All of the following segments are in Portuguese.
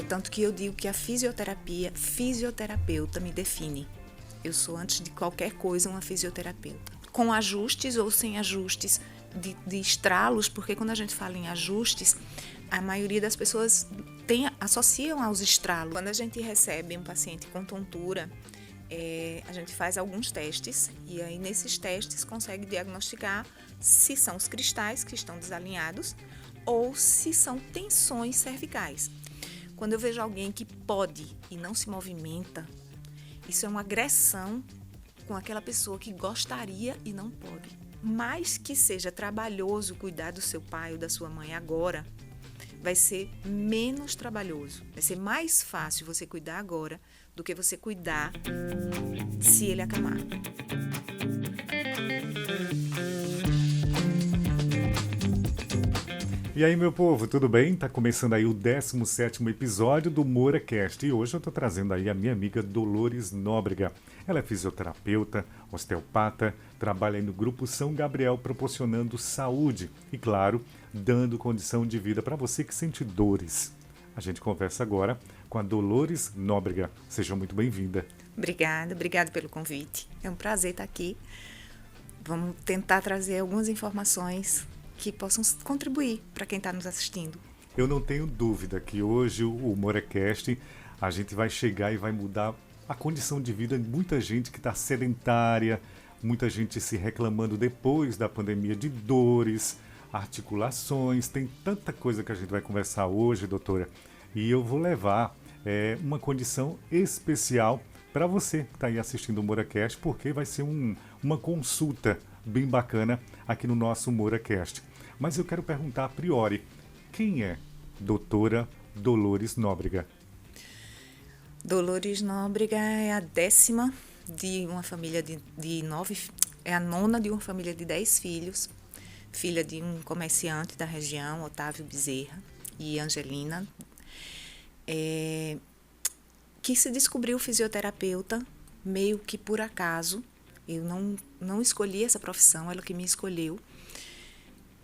Tanto que eu digo que a fisioterapeuta me define. Eu sou, antes de qualquer coisa, uma fisioterapeuta. Com ajustes ou sem ajustes, de estralos, porque quando a gente fala em ajustes, a maioria das pessoas associam aos estralos. Quando a gente recebe um paciente com tontura, a gente faz alguns testes e aí nesses testes consegue diagnosticar se são os cristais que estão desalinhados ou se são tensões cervicais. Quando eu vejo alguém que pode e não se movimenta, isso é uma agressão com aquela pessoa que gostaria e não pode. Mais que seja trabalhoso cuidar do seu pai ou da sua mãe agora, vai ser menos trabalhoso. Vai ser mais fácil você cuidar agora do que você cuidar se ele acamar. E aí, meu povo, tudo bem? Tá começando aí o 17º episódio do MoraCast e hoje eu tô trazendo aí a minha amiga Dolores Nóbrega. Ela é fisioterapeuta, osteopata, trabalha aí no Grupo São Gabriel proporcionando saúde e, claro, dando condição de vida para você que sente dores. A gente conversa agora com a Dolores Nóbrega. Seja muito bem-vinda. Obrigada pelo convite. É um prazer estar aqui. Vamos tentar trazer algumas informações que possam contribuir para quem está nos assistindo. Eu não tenho dúvida que hoje o MoraCast a gente vai chegar e vai mudar a condição de vida de muita gente que está sedentária, muita gente se reclamando depois da pandemia de dores, articulações, tem tanta coisa que a gente vai conversar hoje, doutora, e eu vou levar uma condição especial para você que está aí assistindo o MoraCast, porque vai ser uma consulta bem bacana aqui no nosso MoraCast. Mas eu quero perguntar a priori, quem é doutora Dolores Nóbrega? Dolores Nóbrega é a 10ª de uma família de 9, é a 9ª de uma família de 10 filhos, filha de um comerciante da região, Otávio Bezerra e Angelina, que se descobriu fisioterapeuta meio que por acaso. Eu não escolhi essa profissão, ela que me escolheu.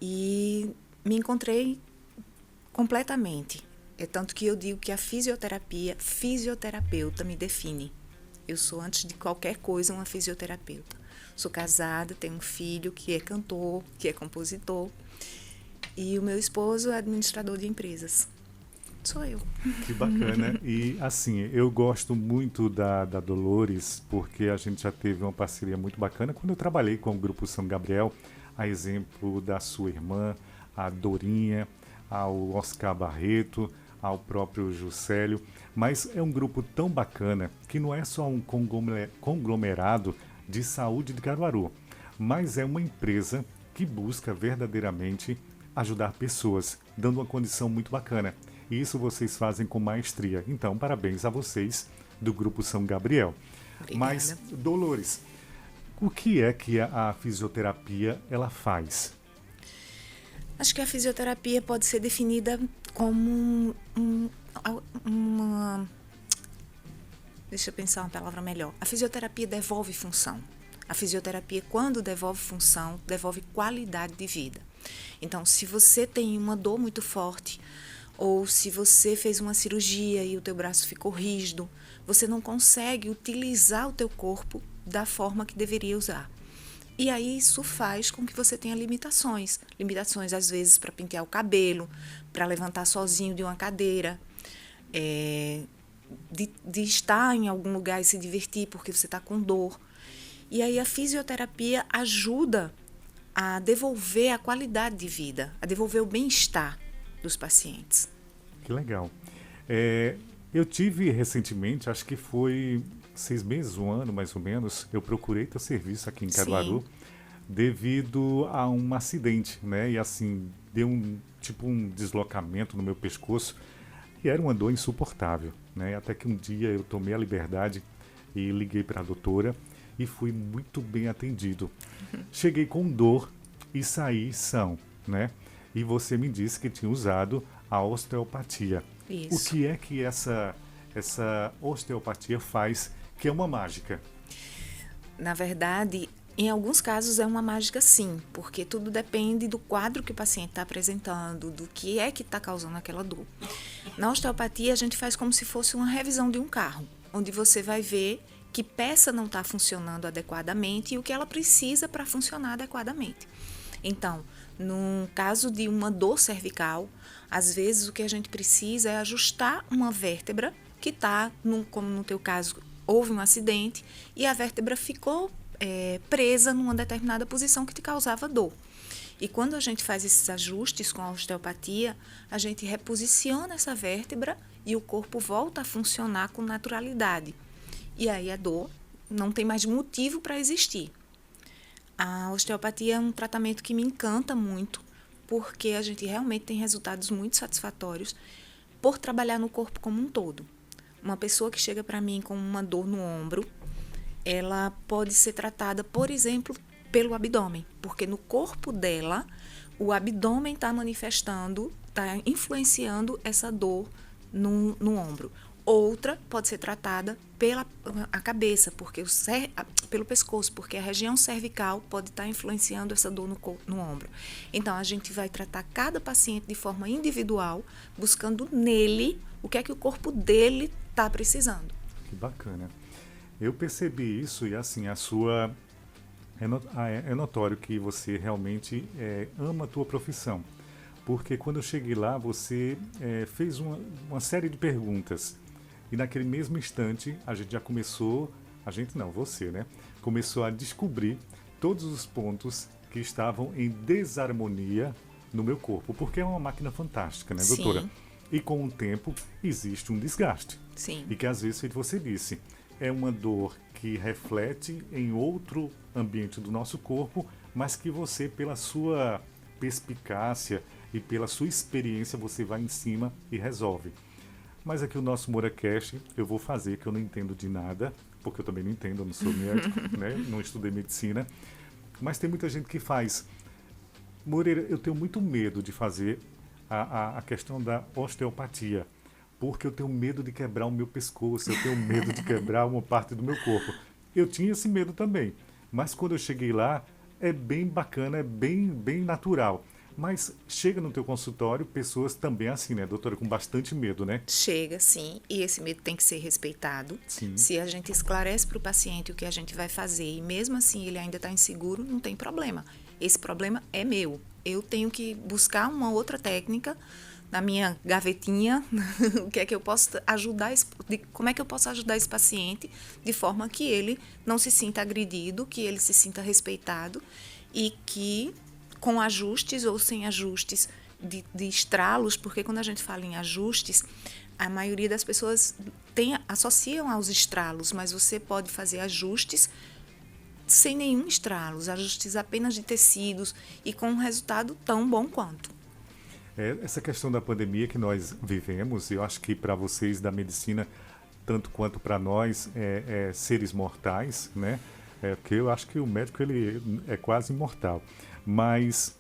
E me encontrei completamente. É tanto que eu digo que a fisioterapeuta me define. Eu sou, antes de qualquer coisa, uma fisioterapeuta. Sou casada, tenho um filho que é cantor, que é compositor. E o meu esposo é administrador de empresas. Sou eu. Que bacana. E assim, eu gosto muito da Dolores, porque a gente já teve uma parceria muito bacana quando eu trabalhei com o Grupo São Gabriel, a exemplo da sua irmã, a Dorinha, ao Oscar Barreto, ao próprio Juscelio. Mas é um grupo tão bacana que não é só um conglomerado de saúde de Caruaru, mas é uma empresa que busca verdadeiramente ajudar pessoas, dando uma condição muito bacana. E isso vocês fazem com maestria. Então, parabéns a vocês do Grupo São Gabriel. Obrigada. Mas, Dolores, o que é que a fisioterapia ela faz? Acho que a fisioterapia pode ser definida como uma... Deixa eu pensar uma palavra melhor. A fisioterapia devolve função. A fisioterapia, quando devolve função, devolve qualidade de vida. Então, se você tem uma dor muito forte, ou se você fez uma cirurgia e o teu braço ficou rígido, você não consegue utilizar o teu corpo da forma que deveria usar. E aí isso faz com que você tenha limitações. Limitações, às vezes, para pentear o cabelo, para levantar sozinho de uma cadeira, de estar em algum lugar e se divertir porque você está com dor. E aí a fisioterapia ajuda a devolver a qualidade de vida, a devolver o bem-estar dos pacientes. Que legal. Eu tive recentemente, acho que foi 6 meses, 1 ano mais ou menos, eu procurei teu serviço aqui em Caruaru. Sim. Devido a um acidente, né? E assim, deu um deslocamento no meu pescoço. E era uma dor insuportável, né? Até que um dia eu tomei a liberdade e liguei para a doutora e fui muito bem atendido. Cheguei com dor e saí são, né? E você me disse que tinha usado a osteopatia. O Isso. que é que essa osteopatia faz, que é uma mágica? Na verdade, em alguns casos é uma mágica sim, porque tudo depende do quadro que o paciente está apresentando, do que é que está causando aquela dor. Na osteopatia, a gente faz como se fosse uma revisão de um carro, onde você vai ver que peça não está funcionando adequadamente e o que ela precisa para funcionar adequadamente. Então, no caso de uma dor cervical, às vezes o que a gente precisa é ajustar uma vértebra que está, como no teu caso, houve um acidente e a vértebra ficou presa numa determinada posição que te causava dor. E quando a gente faz esses ajustes com a osteopatia, a gente reposiciona essa vértebra e o corpo volta a funcionar com naturalidade. E aí a dor não tem mais motivo para existir. A osteopatia é um tratamento que me encanta muito, porque a gente realmente tem resultados muito satisfatórios por trabalhar no corpo como um todo. Uma pessoa que chega para mim com uma dor no ombro, ela pode ser tratada, por exemplo, pelo abdômen, porque no corpo dela, o abdômen está manifestando, está influenciando essa dor no ombro. Outra pode ser tratada pela a cabeça, pelo pescoço, porque a região cervical pode estar influenciando essa dor no ombro. Então, a gente vai tratar cada paciente de forma individual, buscando nele o que é que o corpo dele está precisando. Que bacana. Eu percebi isso e assim, é notório que você realmente ama a tua profissão. Porque quando eu cheguei lá, você fez uma série de perguntas. E naquele mesmo instante, a gente já começou, você, né? Começou a descobrir todos os pontos que estavam em desarmonia no meu corpo. Porque é uma máquina fantástica, né, doutora? Sim. E com o tempo, existe um desgaste. Sim. E que às vezes, como você disse, é uma dor que reflete em outro ambiente do nosso corpo, mas que você, pela sua perspicácia e pela sua experiência, você vai em cima e resolve. Mas aqui o nosso MoraCast, eu vou fazer, que eu não entendo de nada, porque eu também não entendo, eu não sou médico, né? Não estudei medicina, mas tem muita gente que faz. Moreira, eu tenho muito medo de fazer a questão da osteopatia, porque eu tenho medo de quebrar o meu pescoço, eu tenho medo de quebrar uma parte do meu corpo. Eu tinha esse medo também, mas quando eu cheguei lá, é bem bacana, é bem natural. Mas chega no teu consultório pessoas também assim, né, doutora, com bastante medo, né? Chega, sim, e esse medo tem que ser respeitado. Sim. Se a gente esclarece para o paciente o que a gente vai fazer e mesmo assim ele ainda está inseguro, não tem problema. Esse problema é meu. Eu tenho que buscar uma outra técnica na minha gavetinha, o que é que eu posso ajudar, como é que eu posso ajudar esse paciente de forma que ele não se sinta agredido, que ele se sinta respeitado e que com ajustes ou sem ajustes de estralos, porque quando a gente fala em ajustes, a maioria das pessoas associam aos estralos, mas você pode fazer ajustes sem nenhum estralos, ajustes apenas de tecidos e com um resultado tão bom quanto. Essa questão da pandemia que nós vivemos, eu acho que para vocês da medicina, tanto quanto para nós, seres mortais, né? Porque eu acho que o médico ele é quase imortal. Mas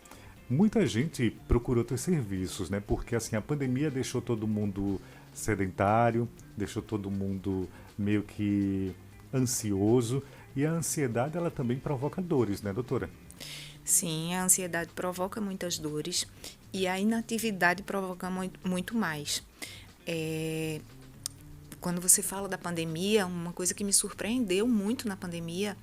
muita gente procurou teus serviços, né? Porque assim, a pandemia deixou todo mundo sedentário, deixou todo mundo meio que ansioso. E a ansiedade, ela também provoca dores, né, doutora? Sim, a ansiedade provoca muitas dores e a inatividade provoca muito mais. Quando você fala da pandemia, uma coisa que me surpreendeu muito na pandemia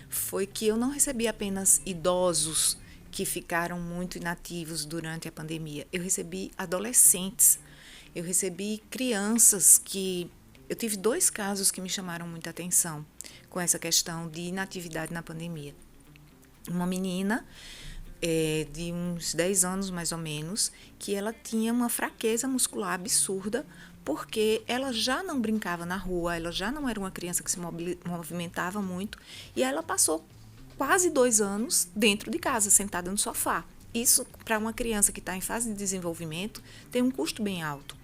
foi que eu não recebi apenas idosos que ficaram muito inativos durante a pandemia. Eu recebi adolescentes, eu recebi crianças que... Eu tive 2 casos que me chamaram muita atenção com essa questão de inatividade na pandemia. Uma menina de uns 10 anos mais ou menos, que ela tinha uma fraqueza muscular absurda, porque ela já não brincava na rua, ela já não era uma criança que se movimentava muito, e ela passou quase 2 anos dentro de casa, sentada no sofá. Isso, para uma criança que está em fase de desenvolvimento, tem um custo bem alto.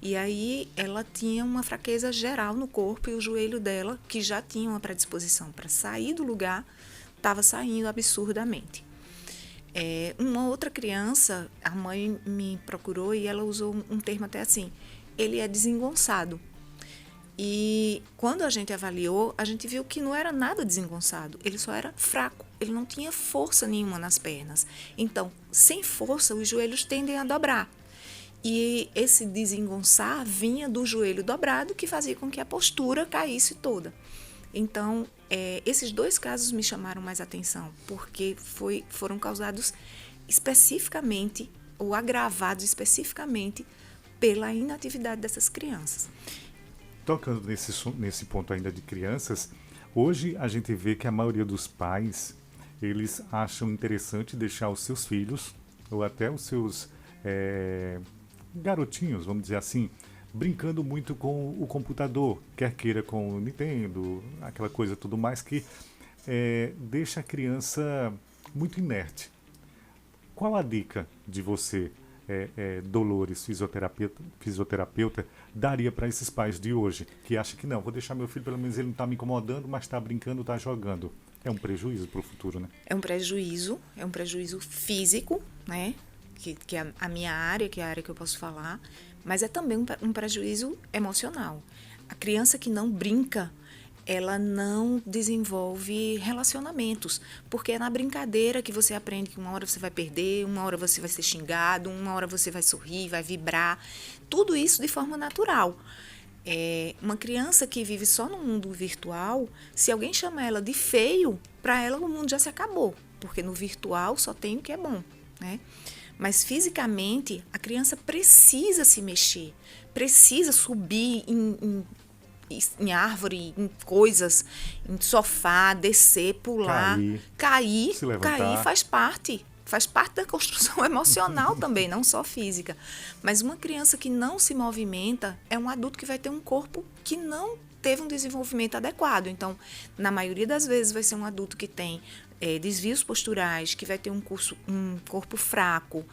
E aí ela tinha uma fraqueza geral no corpo e o joelho dela, que já tinha uma predisposição para sair do lugar, estava saindo absurdamente. Uma outra criança, a mãe me procurou e ela usou um termo até assim, ele é desengonçado. E quando a gente avaliou, a gente viu que não era nada desengonçado, ele só era fraco, ele não tinha força nenhuma nas pernas. Então, sem força, os joelhos tendem a dobrar. E esse desengonçar vinha do joelho dobrado, que fazia com que a postura caísse toda. Então, esses 2 casos me chamaram mais atenção, porque foram causados especificamente, ou agravados especificamente, pela inatividade dessas crianças. Tocando nesse ponto ainda de crianças, hoje a gente vê que a maioria dos pais, eles acham interessante deixar os seus filhos, ou até os seus garotinhos, vamos dizer assim, brincando muito com o computador, quer queira com o Nintendo, aquela coisa tudo mais que deixa a criança muito inerte. Qual a dica de você, Dolores, fisioterapeuta, daria para esses pais de hoje, que acham que não, vou deixar meu filho, pelo menos ele não está me incomodando, mas está brincando, está jogando. É um prejuízo para o futuro, né? É um prejuízo físico, né? Que é a minha área, que é a área que eu posso falar, mas é também um prejuízo emocional. A criança que não brinca, ela não desenvolve relacionamentos, porque é na brincadeira que você aprende que uma hora você vai perder, uma hora você vai ser xingado, uma hora você vai sorrir, vai vibrar, tudo isso de forma natural. Uma criança que vive só no mundo virtual, se alguém chama ela de feio, para ela o mundo já se acabou, porque no virtual só tem o que é bom, né? Mas fisicamente, a criança precisa se mexer, precisa subir em árvore, em coisas, em sofá, descer, pular, cair faz parte da construção emocional também, não só física. Mas uma criança que não se movimenta é um adulto que vai ter um corpo que não teve um desenvolvimento adequado. Então, na maioria das vezes, vai ser um adulto que tem desvios posturais, que vai ter um corpo fraco,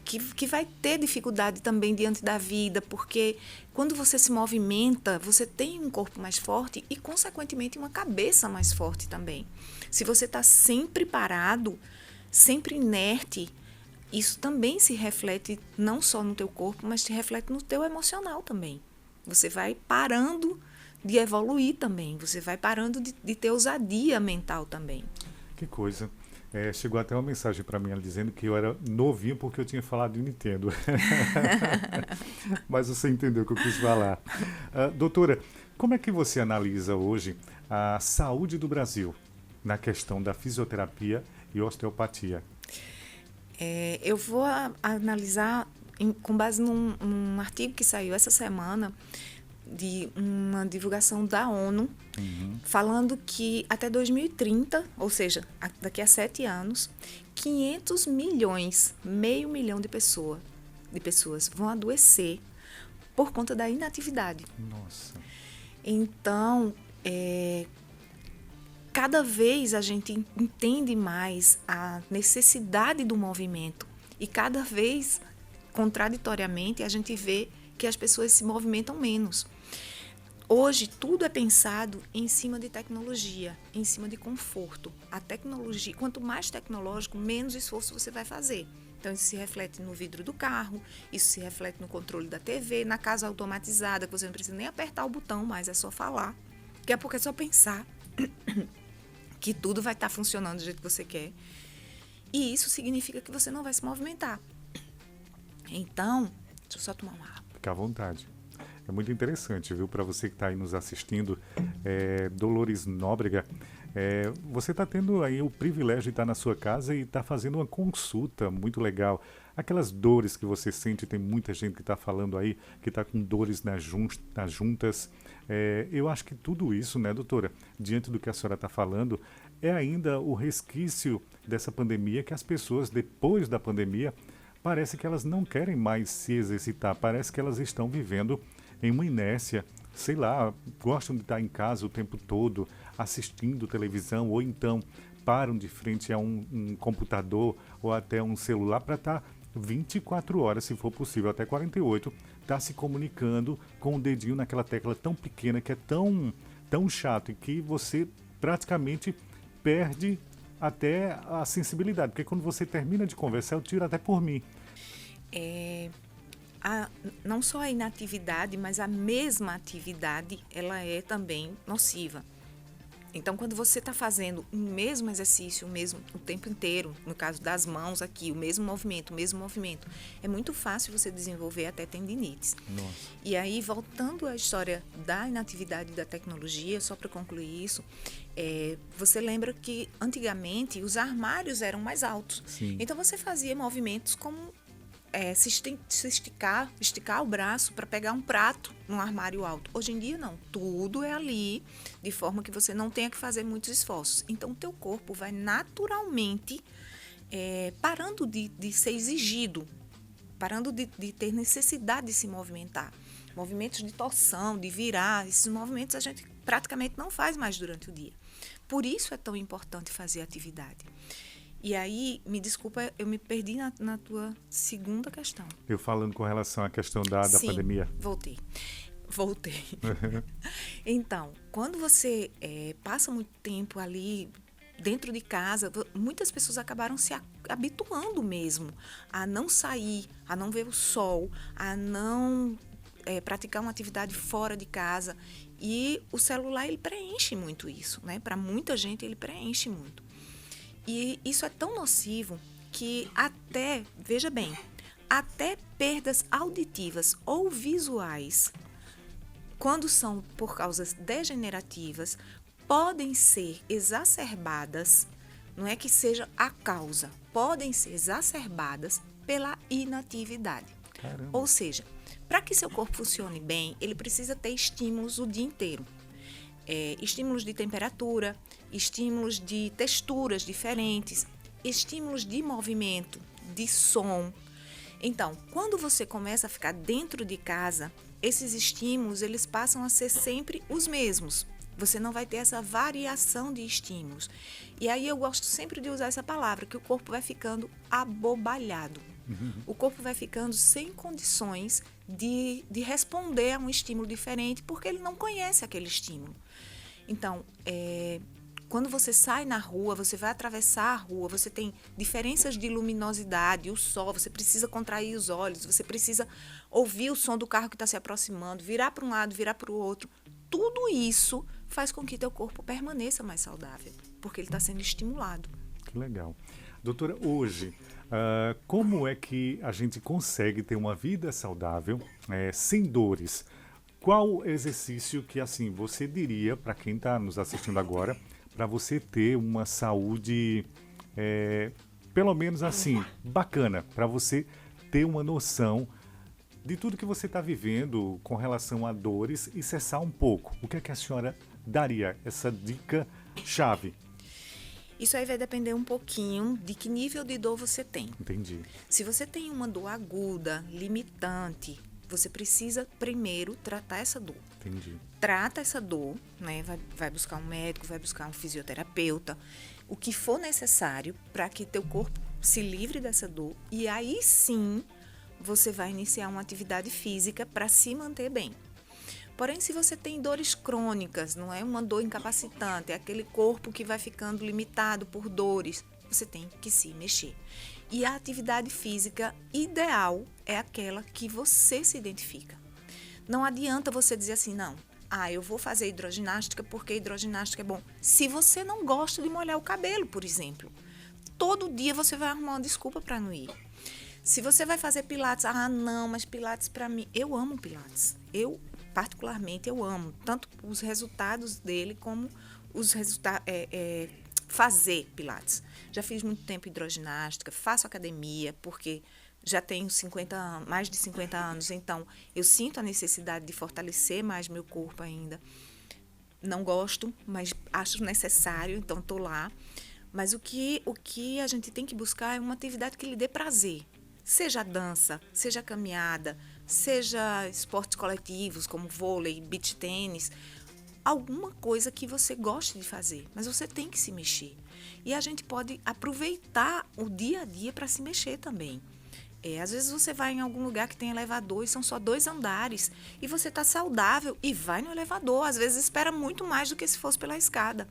que vai ter dificuldade também diante da vida, porque quando você se movimenta, você tem um corpo mais forte e, consequentemente, uma cabeça mais forte também. Se você está sempre parado, sempre inerte, isso também se reflete não só no teu corpo, mas se reflete no teu emocional também. Você vai parando de evoluir também, você vai parando de ter ousadia mental também. Que coisa. Chegou até uma mensagem para mim dizendo que eu era novinho porque eu tinha falado de Nintendo. Mas você entendeu o que eu quis falar. Doutora, como é que você analisa hoje a saúde do Brasil na questão da fisioterapia e osteopatia? Eu vou analisar com base num artigo que saiu essa semana, de uma divulgação da ONU, falando que até 2030, ou seja, daqui a 7 anos, 500 milhões, meio milhão de pessoas vão adoecer por conta da inatividade. Nossa. Então, cada vez a gente entende mais a necessidade do movimento e cada vez, contraditoriamente, a gente vê que as pessoas se movimentam menos. Hoje, tudo é pensado em cima de tecnologia, em cima de conforto. A tecnologia, quanto mais tecnológico, menos esforço você vai fazer. Então, isso se reflete no vidro do carro, isso se reflete no controle da TV, na casa automatizada, que você não precisa nem apertar o botão, mas é só falar. Daqui a pouco é só pensar que tudo vai estar funcionando do jeito que você quer. E isso significa que você não vai se movimentar. Então, deixa eu só tomar uma água. Fica à vontade. É muito interessante, viu? Para você que está aí nos assistindo, Dolores Nóbrega, você está tendo aí o privilégio de estar na sua casa e está fazendo uma consulta muito legal. Aquelas dores que você sente, tem muita gente que está falando aí, que está com dores nas juntas. Eu acho que tudo isso, né, doutora, diante do que a senhora está falando, é ainda o resquício dessa pandemia, que as pessoas, depois da pandemia, parece que elas não querem mais se exercitar, parece que elas estão vivendo em uma inércia, sei lá, gostam de estar em casa o tempo todo, assistindo televisão, ou então param de frente a um computador ou até um celular para estar 24 horas, se for possível, até 48, tá se comunicando com o dedinho naquela tecla tão pequena, que é tão chato, e que você praticamente perde até a sensibilidade. Porque quando você termina de conversar, eu tiro até por mim. Não só a inatividade, mas a mesma atividade, ela é também nociva. Então, quando você está fazendo o mesmo exercício, o tempo inteiro, no caso das mãos aqui, o mesmo movimento, é muito fácil você desenvolver até tendinites. Nossa. E aí, voltando à história da inatividade da tecnologia, só para concluir isso, você lembra que antigamente os armários eram mais altos. Sim. Então, você fazia movimentos como se esticar o braço para pegar um prato num armário alto. Hoje em dia, não. Tudo é ali, de forma que você não tenha que fazer muitos esforços. Então, o teu corpo vai naturalmente parando de ser exigido, parando de ter necessidade de se movimentar. Movimentos de torção, de virar, esses movimentos a gente praticamente não faz mais durante o dia. Por isso é tão importante fazer atividade. E aí, me desculpa, eu me perdi na tua segunda questão. Eu falando com relação à questão da Sim, pandemia. Voltei. Então, quando você passa muito tempo ali dentro de casa, muitas pessoas acabaram se habituando mesmo a não sair, a não ver o sol, a não praticar uma atividade fora de casa. E o celular, ele preenche muito isso, né? Para muita gente, ele preenche muito. E isso é tão nocivo que veja bem, até perdas auditivas ou visuais, quando são por causas degenerativas, podem ser exacerbadas, não é que seja a causa, podem ser exacerbadas pela inatividade. Caramba. Ou seja, para que seu corpo funcione bem, ele precisa ter estímulos o dia inteiro. Estímulos de temperatura, estímulos de texturas diferentes, estímulos de movimento, de som. Então, quando você começa a ficar dentro de casa, esses estímulos eles passam a ser sempre os mesmos. Você não vai ter essa variação de estímulos. E aí eu gosto sempre de usar essa palavra, que o corpo vai ficando abobalhado. O corpo vai ficando sem condições de responder a um estímulo diferente, porque ele não conhece aquele estímulo. Então, quando você sai na rua, você vai atravessar a rua, você tem diferenças de luminosidade, o sol, você precisa contrair os olhos, você precisa ouvir o som do carro que está se aproximando, virar para um lado, virar para o outro. Tudo isso faz com que teu corpo permaneça mais saudável, porque ele está sendo estimulado. Que legal. Doutora, hoje, como é que a gente consegue ter uma vida saudável, sem dores? Qual exercício que assim você diria para quem está nos assistindo agora, para você ter uma saúde, pelo menos assim, bacana, para você ter uma noção de tudo que você está vivendo com relação a dores e cessar um pouco? O que é que a senhora daria, essa dica chave? Isso aí vai depender um pouquinho de que nível de dor você tem. Entendi. Se você tem uma dor aguda, limitante, você precisa primeiro tratar essa dor. Entendi. Trata essa dor, né? Vai buscar um médico, vai buscar um fisioterapeuta, o que for necessário para que teu corpo se livre dessa dor. E aí sim, você vai iniciar uma atividade física para se manter bem. Porém, se você tem dores crônicas, não é uma dor incapacitante, é aquele corpo que vai ficando limitado por dores, você tem que se mexer. E a atividade física ideal é aquela que você se identifica. Não adianta você dizer assim, não, eu vou fazer hidroginástica porque hidroginástica é bom. Se você não gosta de molhar o cabelo, por exemplo, todo dia você vai arrumar uma desculpa para não ir. Se você vai fazer pilates, não, mas pilates para mim, eu amo pilates. Particularmente, eu amo tanto os resultados dele como os resultados... fazer pilates. Já fiz muito tempo hidroginástica, faço academia, porque já tenho mais de 50 anos, então eu sinto a necessidade de fortalecer mais meu corpo ainda. Não gosto, mas acho necessário, então estou lá. Mas o que a gente tem que buscar é uma atividade que lhe dê prazer. Seja dança, seja caminhada, seja esportes coletivos, como vôlei, beach tênis, alguma coisa que você goste de fazer, mas você tem que se mexer. E a gente pode aproveitar o dia a dia para se mexer também. Às vezes você vai em algum lugar que tem elevador e são só 2 andares e você está saudável e vai no elevador. Às vezes espera muito mais do que se fosse pela escada.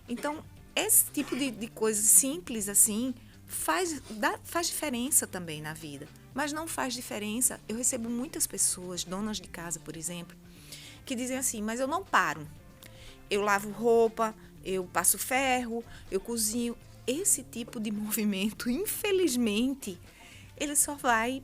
Então, esse tipo de coisa simples assim faz diferença também na vida. Mas não faz diferença. Eu recebo muitas pessoas, donas de casa, por exemplo, que dizem assim, mas eu não paro. Eu lavo roupa, eu passo ferro, eu cozinho. Esse tipo de movimento, infelizmente, ele só vai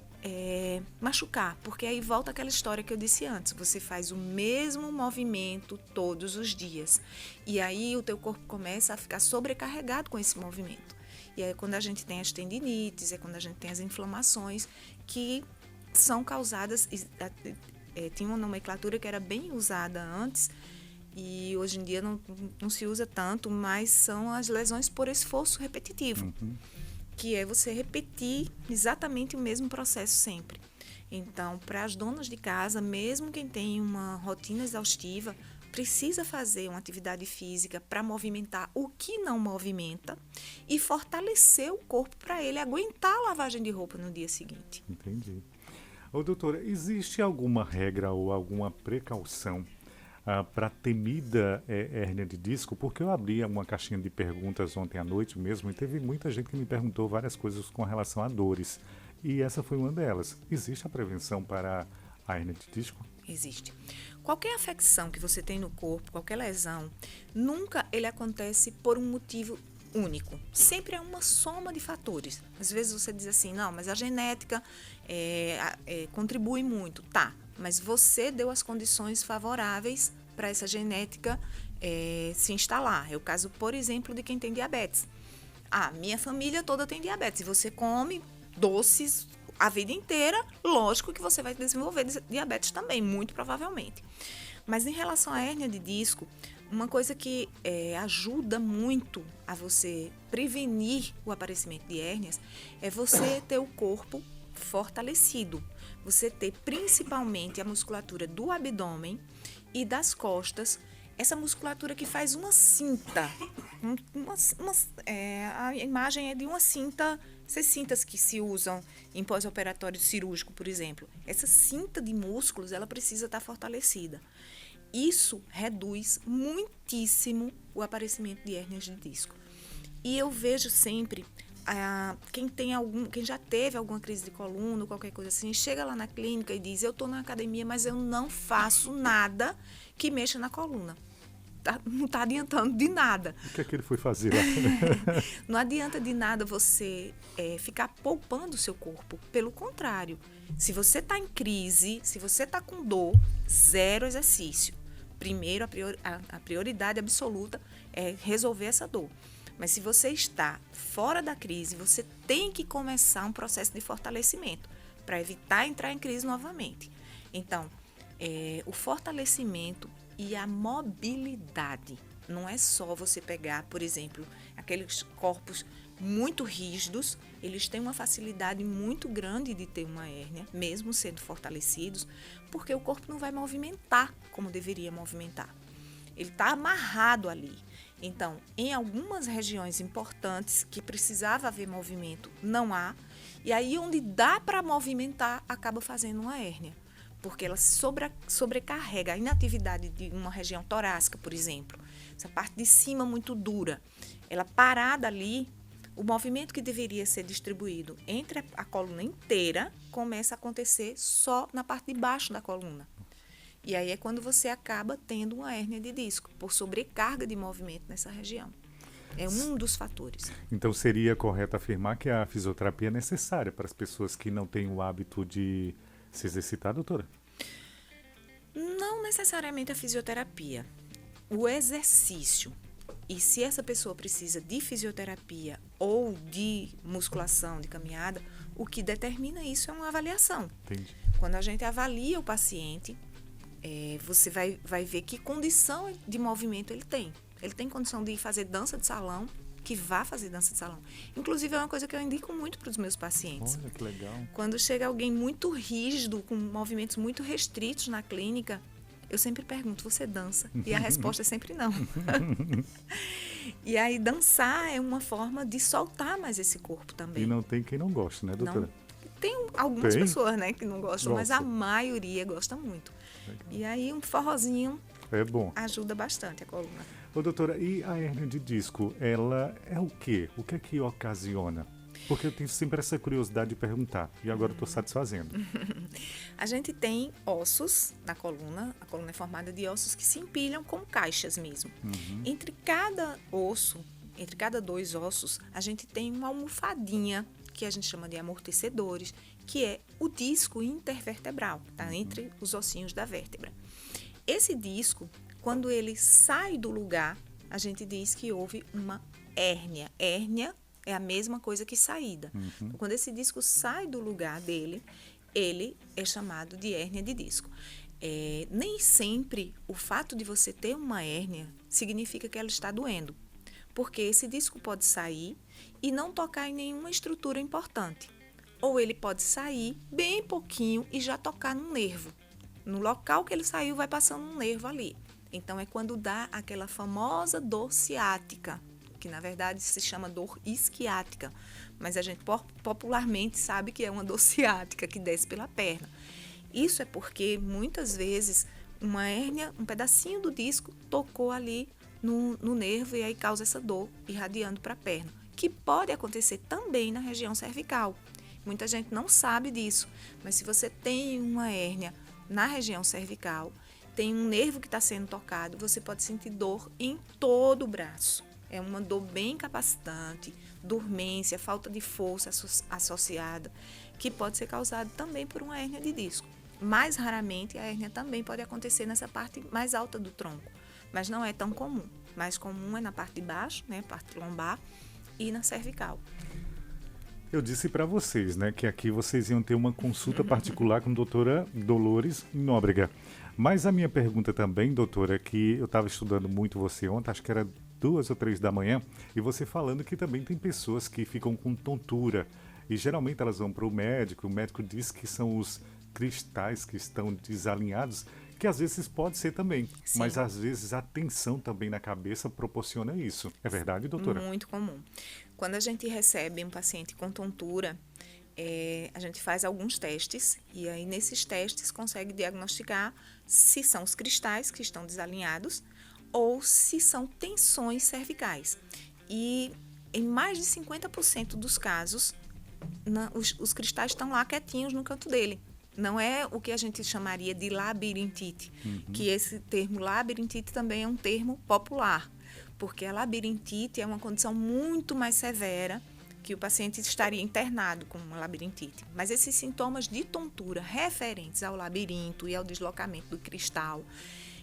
machucar. Porque aí volta aquela história que eu disse antes. Você faz o mesmo movimento todos os dias. E aí o teu corpo começa a ficar sobrecarregado com esse movimento. E aí quando a gente tem as tendinites, é quando a gente tem as inflamações que são causadas... tinha uma nomenclatura que era bem usada antes e hoje em dia não se usa tanto, mas são as lesões por esforço repetitivo, que é você repetir exatamente o mesmo processo sempre. Então, para as donas de casa, mesmo quem tem uma rotina exaustiva, precisa fazer uma atividade física para movimentar o que não movimenta e fortalecer o corpo para ele aguentar a lavagem de roupa no dia seguinte. Entendi. Ô, doutora, existe alguma regra ou alguma precaução para a temida hérnia de disco? Porque eu abri uma caixinha de perguntas ontem à noite mesmo e teve muita gente que me perguntou várias coisas com relação a dores. E essa foi uma delas. Existe a prevenção para a hérnia de disco? Existe. Qualquer afecção que você tem no corpo, qualquer lesão, nunca ele acontece por um motivo único. Sempre é uma soma de fatores. Às vezes você diz assim, não, mas a genética contribui muito. Tá, mas você deu as condições favoráveis para essa genética se instalar. É o caso, por exemplo, de quem tem diabetes. Minha família toda tem diabetes. E você come doces a vida inteira, lógico que você vai desenvolver diabetes também, muito provavelmente. Mas em relação à hérnia de disco, uma coisa que ajuda muito a você prevenir o aparecimento de hérnias é você ter o corpo fortalecido. Você ter principalmente a musculatura do abdômen e das costas, essa musculatura que faz uma cinta. A imagem é de uma cinta, essas cintas que se usam em pós-operatório cirúrgico, por exemplo. Essa cinta de músculos, ela precisa estar fortalecida. Isso reduz muitíssimo o aparecimento de hérnias de disco. E eu vejo sempre, quem já teve alguma crise de coluna ou qualquer coisa assim, chega lá na clínica e diz, eu estou na academia, mas eu não faço nada que mexa na coluna. Não está adiantando de nada. O que é que ele foi fazer lá? Não adianta de nada você ficar poupando o seu corpo. Pelo contrário, se você está em crise, se você está com dor, 0 exercício. Primeiro, a prioridade absoluta é resolver essa dor. Mas se você está fora da crise, você tem que começar um processo de fortalecimento para evitar entrar em crise novamente. Então, o fortalecimento e a mobilidade. Não é só você pegar, por exemplo, aqueles corpos muito rígidos, eles têm uma facilidade muito grande de ter uma hérnia, mesmo sendo fortalecidos, porque o corpo não vai movimentar como deveria movimentar. Ele está amarrado ali. Então, em algumas regiões importantes que precisava haver movimento, não há. E aí, onde dá para movimentar, acaba fazendo uma hérnia. Porque ela sobrecarrega a inatividade de uma região torácica, por exemplo. Essa parte de cima muito dura. Ela parada ali, o movimento que deveria ser distribuído entre a coluna inteira começa a acontecer só na parte de baixo da coluna. E aí é quando você acaba tendo uma hérnia de disco, por sobrecarga de movimento nessa região. É um dos fatores. Então seria correto afirmar que a fisioterapia é necessária para as pessoas que não têm o hábito de se exercitar, doutora? Não necessariamente a fisioterapia. O exercício. E se essa pessoa precisa de fisioterapia ou de musculação, de caminhada, o que determina isso é uma avaliação. Entendi. Quando a gente avalia o paciente, você vai ver que condição de movimento ele tem. Ele tem condição de fazer dança de salão, que vá fazer dança de salão. Inclusive, é uma coisa que eu indico muito para os meus pacientes. Olha, que legal. Quando chega alguém muito rígido, com movimentos muito restritos na clínica, eu sempre pergunto, você dança? E a resposta é sempre não. E aí, dançar é uma forma de soltar mais esse corpo também. E não tem quem não goste, né, doutora? Não, Tem algumas Tem? pessoas, né, que não gostam, mas a Gosto. maioria gosta muito. Legal. E aí um forrozinho É bom. ajuda bastante a coluna. Ô, doutora, e a hérnia de disco, ela é o quê? O que é que ocasiona? Porque eu tenho sempre essa curiosidade de perguntar, e agora eu estou satisfazendo. A gente tem ossos na coluna, a coluna é formada de ossos que se empilham como caixas mesmo. Entre cada osso, entre cada dois ossos, a gente tem uma almofadinha, que a gente chama de amortecedores, que é o disco intervertebral, tá? Entre os ossinhos da vértebra. Esse disco, quando ele sai do lugar, a gente diz que houve uma hérnia. Hérnia é a mesma coisa que saída. Então, quando esse disco sai do lugar dele, ele é chamado de hérnia de disco. Nem sempre o fato de você ter uma hérnia significa que ela está doendo, porque esse disco pode sair e não tocar em nenhuma estrutura importante. Ou ele pode sair bem pouquinho e já tocar num nervo. No local que ele saiu, vai passando um nervo ali. Então, é quando dá aquela famosa dor ciática, que na verdade se chama dor isquiática, mas a gente popularmente sabe que é uma dor ciática que desce pela perna. Isso é porque muitas vezes uma hérnia, um pedacinho do disco tocou ali no nervo e aí causa essa dor irradiando para a perna, que pode acontecer também na região cervical. Muita gente não sabe disso, mas se você tem uma hérnia na região cervical, tem um nervo que está sendo tocado, você pode sentir dor em todo o braço. É uma dor bem incapacitante, dormência, falta de força associada, que pode ser causada também por uma hérnia de disco. Mais raramente, a hérnia também pode acontecer nessa parte mais alta do tronco, mas não é tão comum. Mais comum é na parte de baixo, né, parte lombar, e na cervical. Eu disse para vocês, né, que aqui vocês iam ter uma consulta particular com a doutora Dolores Nóbrega. Mas a minha pergunta também, doutora, é que eu estava estudando muito você ontem, acho que era 2 ou 3 da manhã, e você falando que também tem pessoas que ficam com tontura, e geralmente elas vão para o médico diz que são os cristais que estão desalinhados, que às vezes pode ser também, Sim. mas às vezes a tensão também na cabeça proporciona isso. É verdade, doutora? Muito comum. Quando a gente recebe um paciente com tontura, a gente faz alguns testes e aí nesses testes consegue diagnosticar se são os cristais que estão desalinhados ou se são tensões cervicais. E em mais de 50% dos casos, os cristais estão lá quietinhos no canto dele. Não é o que a gente chamaria de labirintite, que esse termo labirintite também é um termo popular, porque a labirintite é uma condição muito mais severa que o paciente estaria internado com uma labirintite. Mas esses sintomas de tontura referentes ao labirinto e ao deslocamento do cristal,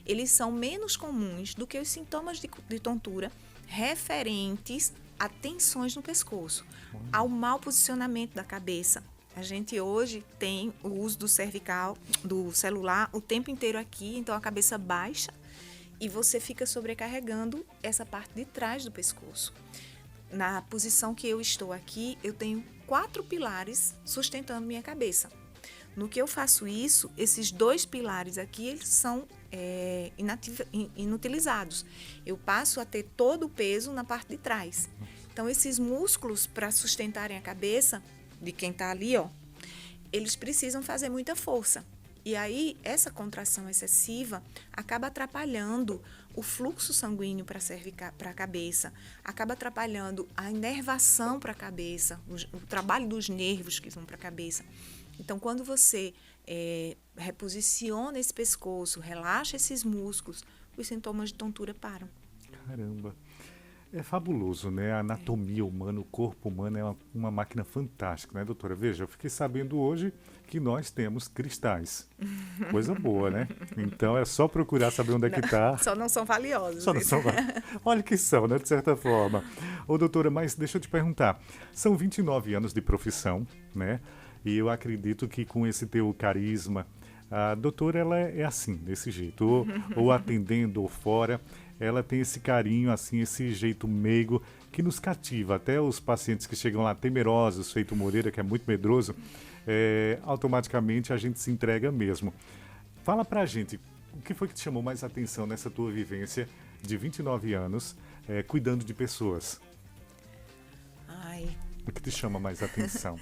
eles são menos comuns do que os sintomas de tontura referentes a tensões no pescoço, ao mau posicionamento da cabeça. A gente hoje tem o uso do cervical, do celular, o tempo inteiro aqui, então a cabeça baixa e você fica sobrecarregando essa parte de trás do pescoço. Na posição que eu estou aqui, eu tenho 4 pilares sustentando minha cabeça. No que eu faço isso, esses 2 pilares aqui, eles são inutilizados. Eu passo a ter todo o peso na parte de trás. Então, esses músculos, para sustentarem a cabeça de quem está ali, ó, eles precisam fazer muita força. E aí, essa contração excessiva acaba atrapalhando o fluxo sanguíneo para a cabeça, acaba atrapalhando a inervação para a cabeça, o trabalho dos nervos que vão para a cabeça. Então, quando você reposiciona esse pescoço, relaxa esses músculos, os sintomas de tontura param. Caramba! É fabuloso, né? A anatomia humana, o corpo humano é uma máquina fantástica, né, doutora? Veja, eu fiquei sabendo hoje que nós temos cristais. Coisa boa, né? Então é só procurar saber onde é que está. Só não são valiosos. Só não são. Olha que são, né? De certa forma. Ô, doutora, mas deixa eu te perguntar. São 29 anos de profissão, né? E eu acredito que com esse teu carisma, a doutora, ela é assim, desse jeito. Ou atendendo ou fora, ela tem esse carinho, assim, esse jeito meigo que nos cativa. Até os pacientes que chegam lá temerosos, feito Moreira, que é muito medroso, automaticamente a gente se entrega mesmo. Fala pra gente, o que foi que te chamou mais atenção nessa tua vivência de 29 anos, cuidando de pessoas? Ai. O que te chama mais atenção?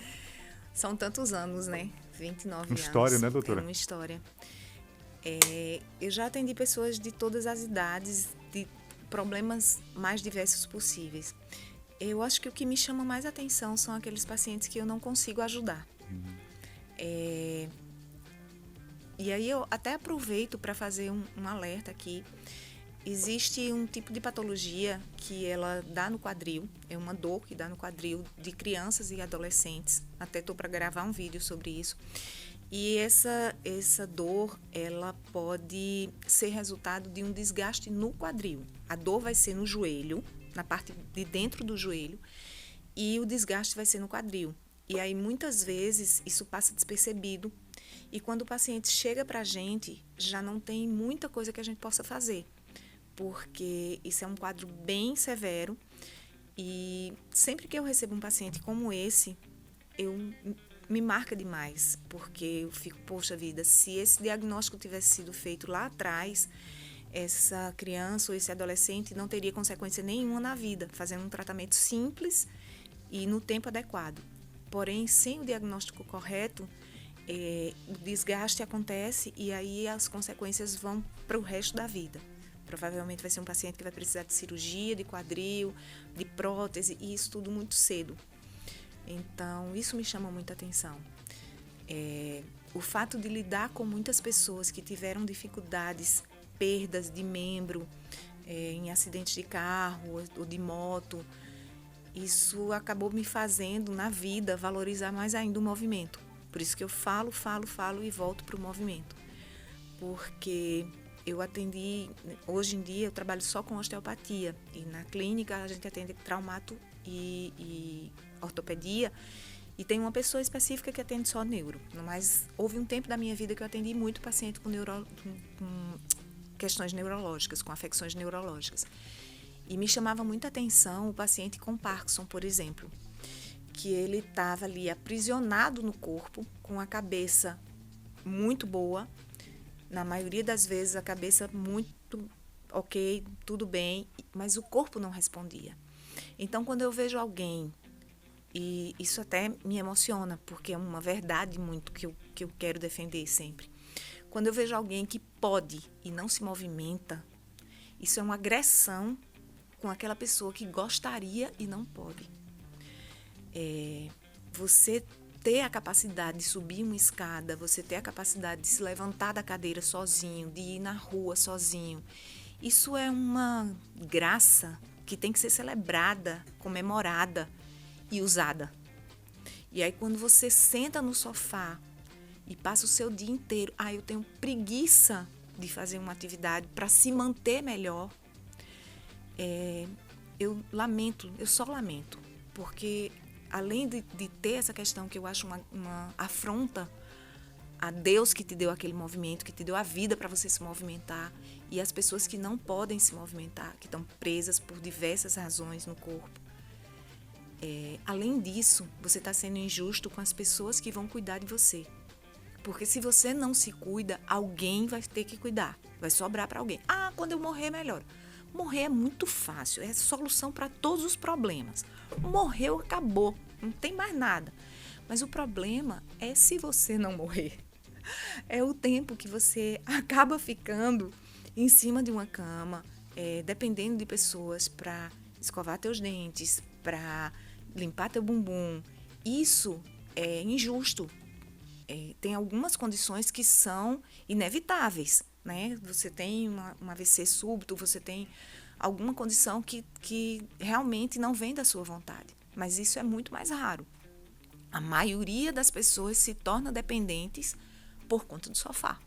São tantos anos, né? 29 Uma anos. história, né, doutora? É uma história. Eu já atendi pessoas de todas as idades, de problemas mais diversos possíveis. Eu acho que o que me chama mais atenção são aqueles pacientes que eu não consigo ajudar. E aí eu até aproveito para fazer um alerta aqui. Existe um tipo de patologia que ela dá no quadril, é uma dor que dá no quadril de crianças e adolescentes. Até estou para gravar um vídeo sobre isso. E essa dor, ela pode ser resultado de um desgaste no quadril. A dor vai ser no joelho, na parte de dentro do joelho, e o desgaste vai ser no quadril. E aí, muitas vezes, isso passa despercebido. E quando o paciente chega para a gente, já não tem muita coisa que a gente possa fazer, porque isso é um quadro bem severo. E sempre que eu recebo um paciente como esse, me marca demais, porque eu fico, poxa vida, se esse diagnóstico tivesse sido feito lá atrás, essa criança ou esse adolescente não teria consequência nenhuma na vida, fazendo um tratamento simples e no tempo adequado. Porém, sem o diagnóstico correto, o desgaste acontece e aí as consequências vão para o resto da vida. Provavelmente vai ser um paciente que vai precisar de cirurgia, de quadril, de prótese, e isso tudo muito cedo. Então, isso me chama muita atenção. O fato de lidar com muitas pessoas que tiveram dificuldades, perdas de membro, em acidentes de carro ou de moto, isso acabou me fazendo, na vida, valorizar mais ainda o movimento. Por isso que eu falo e volto para o movimento. Porque eu atendi, hoje em dia eu trabalho só com osteopatia, e na clínica a gente atende traumato e ortopedia, e tem uma pessoa específica que atende só neuro. Mas houve um tempo da minha vida que eu atendi muito paciente com questões neurológicas, com afecções neurológicas. E me chamava muita atenção o paciente com Parkinson, por exemplo, que ele estava ali aprisionado no corpo, com a cabeça muito boa, na maioria das vezes a cabeça muito ok, tudo bem, mas o corpo não respondia. Então, quando eu vejo alguém, e isso até me emociona, porque é uma verdade muito que eu quero defender sempre. Quando eu vejo alguém que pode e não se movimenta, isso é uma agressão com aquela pessoa que gostaria e não pode. Você ter a capacidade de subir uma escada, você ter a capacidade de se levantar da cadeira sozinho, de ir na rua sozinho, isso é uma graça que tem que ser celebrada, comemorada e usada. E aí, quando você senta no sofá e passa o seu dia inteiro, eu tenho preguiça de fazer uma atividade para se manter melhor, eu só lamento, porque além de ter essa questão que eu acho uma afronta a Deus que te deu aquele movimento, que te deu a vida para você se movimentar, e as pessoas que não podem se movimentar, que estão presas por diversas razões no corpo. Além disso, você está sendo injusto com as pessoas que vão cuidar de você. Porque se você não se cuida, alguém vai ter que cuidar. Vai sobrar para alguém. Quando eu morrer, melhor. Morrer é muito fácil, é a solução para todos os problemas. Morreu, acabou, não tem mais nada. Mas o problema é se você não morrer. É o tempo que você acaba ficando em cima de uma cama, dependendo de pessoas para escovar teus dentes, para limpar teu bumbum. Isso é injusto. Tem algumas condições que são inevitáveis, né? Você tem um AVC súbito, você tem alguma condição que realmente não vem da sua vontade. Mas isso é muito mais raro. A maioria das pessoas se torna dependentes por conta do sofá.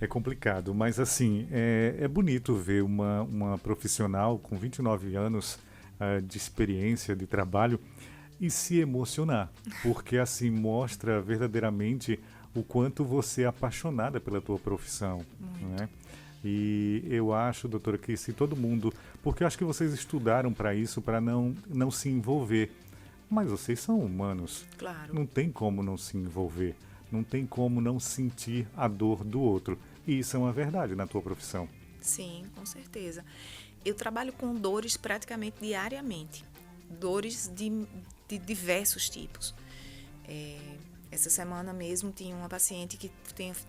É complicado, mas assim, é bonito ver uma profissional com 29 anos de experiência, de trabalho, e se emocionar, porque assim mostra verdadeiramente o quanto você é apaixonada pela tua profissão, né? E eu acho, doutora, que se todo mundo, porque eu acho que vocês estudaram para isso, para não se envolver, mas vocês são humanos, Claro. não tem como não se envolver, não tem como não sentir a dor do outro, e isso é uma verdade na tua profissão. Sim, com certeza. Eu trabalho com dores praticamente diariamente. dores de diversos tipos. Essa semana mesmo tinha uma paciente que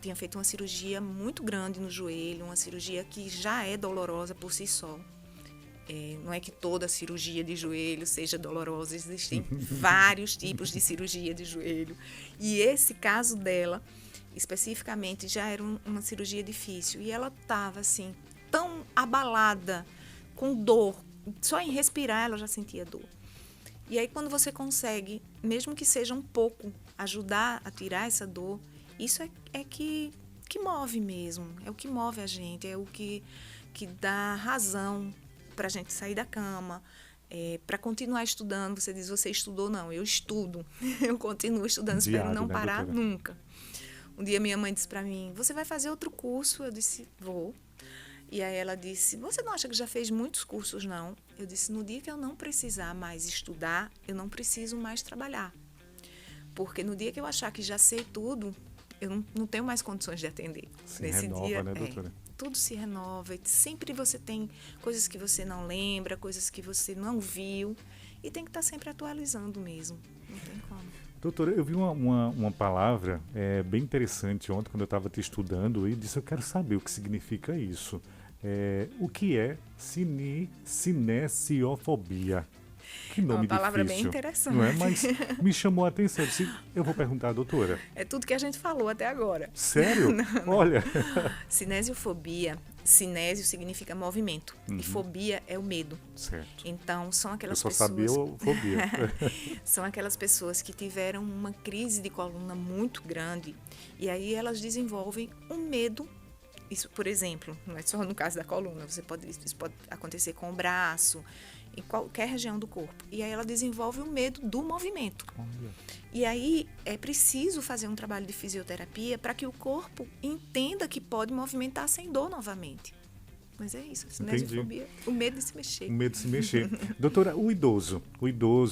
tinha feito uma cirurgia muito grande no joelho, uma cirurgia que já é dolorosa por si só. Não é que toda cirurgia de joelho seja dolorosa, existem vários tipos de cirurgia de joelho. E esse caso dela, especificamente, já era uma cirurgia difícil. E ela estava, assim, tão abalada, com dor. Só em respirar ela já sentia dor. E aí, quando você consegue, mesmo que seja um pouco, ajudar a tirar essa dor, isso é que move mesmo. É o que move a gente, é o que dá razão para a gente sair da cama, para continuar estudando. Você diz, você estudou? Não, eu estudo. Eu continuo estudando, espero não parar nunca. Um dia minha mãe disse para mim, você vai fazer outro curso? Eu disse, vou. E aí ela disse, você não acha que já fez muitos cursos, não? Eu disse, no dia que eu não precisar mais estudar, eu não preciso mais trabalhar. Porque no dia que eu achar que já sei tudo, eu não tenho mais condições de atender. Nesse renova, dia, né, doutora? Tudo se renova. Sempre você tem coisas que você não lembra, coisas que você não viu. E tem que estar sempre atualizando mesmo. Não tem como. Doutora, eu vi uma palavra bem interessante ontem, quando eu estava te estudando, e disse, eu quero saber o que significa isso. O que é cinesiofobia? Que nome difícil. Uma palavra bem interessante. Não é? Mas me chamou a atenção. Eu disse, eu vou perguntar à doutora. É tudo que a gente falou até agora. Sério? Não. Olha. Cinesiofobia, cinésio significa movimento. E fobia é o medo. Certo. Então, são aquelas pessoas... Eu só sabia fobia. São aquelas pessoas que tiveram uma crise de coluna muito grande. E aí elas desenvolvem um medo. Isso, por exemplo, não é só no caso da coluna. Isso pode acontecer com o braço, em qualquer região do corpo. E aí ela desenvolve o medo do movimento. E aí é preciso fazer um trabalho de fisioterapia para que o corpo entenda que pode movimentar sem dor novamente. Mas é isso, a cinesiofobia, o medo de se mexer. O medo de se mexer. Doutora, o idoso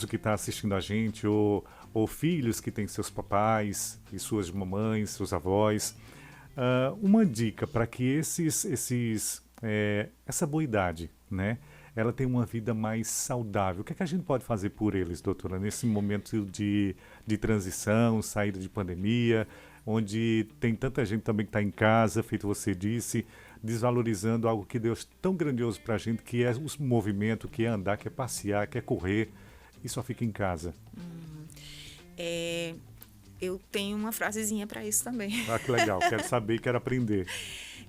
que está assistindo a gente, ou filhos que têm seus papais e suas mamães, seus avós, uma dica para que essa boa idade, né? Ela tem uma vida mais saudável. O que é que a gente pode fazer por eles, doutora, nesse momento de transição, saída de pandemia, onde tem tanta gente também que está em casa, feito você disse, desvalorizando algo que Deus tão grandioso para a gente, que é o movimento, que é andar, que é passear, que é correr, e só fica em casa. Eu tenho uma frasezinha para isso também. Ah, que legal, quero saber, quero aprender.